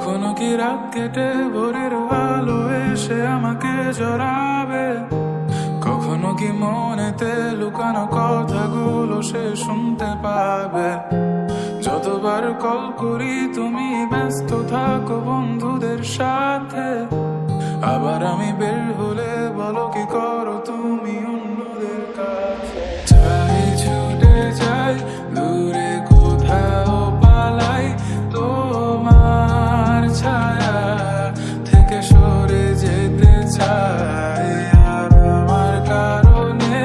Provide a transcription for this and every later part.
কখনো কি রাত কেটে ভোরের আলো এসে আমাকে জড়াবে, কখনো কি মনেতে লুকানো কথাগুলো সে শুনতে পাবে। যতবার কল করি তুমি ব্যস্ত থাকো বন্ধুদের সাথে, আবার আমি বের হলে বলো কি করো তুমি অন্যদের কাছে। চাই ছুটে যাই দূরে কোথাও পালাই, তোমার ছায়া থেকে সরে যেতে চাই। আর আমার কারণে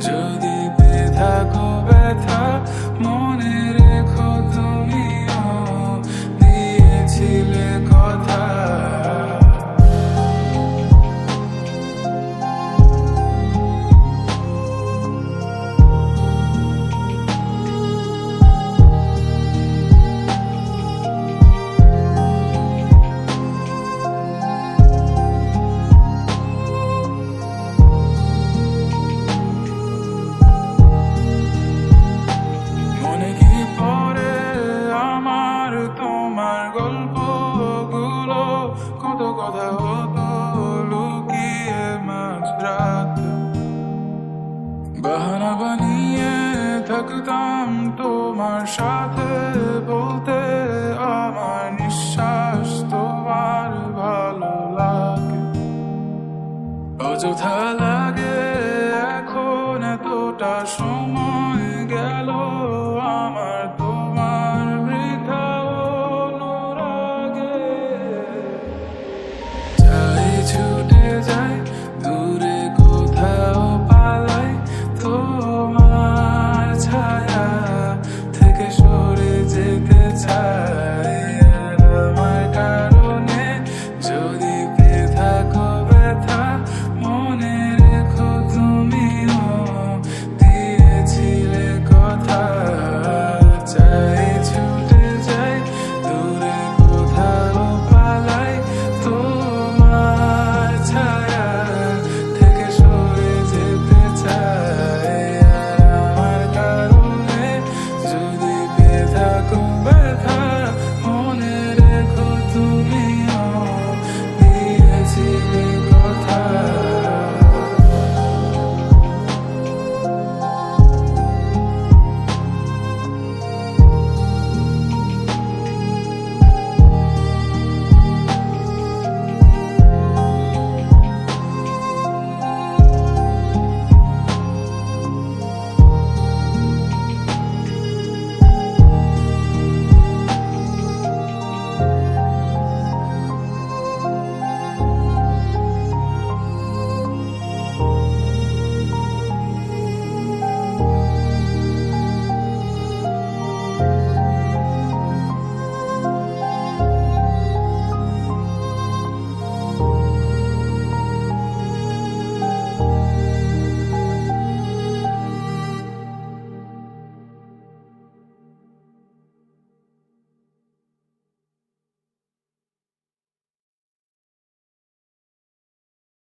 যদি পেয়ে থাকো ব্যথা, মনে রেখো তুমিও দিয়েছিলে কথা। মনে কি পড়ে আমার তোমার গল্পগুলো, কত কথা হতো লুকিয়ে মাঝরাতে। বাহানা বানিয়ে থাকতাম তোমার সাথে, বলতে আমার নিঃশ্বাস তোমার ভালো লাগে। অযথা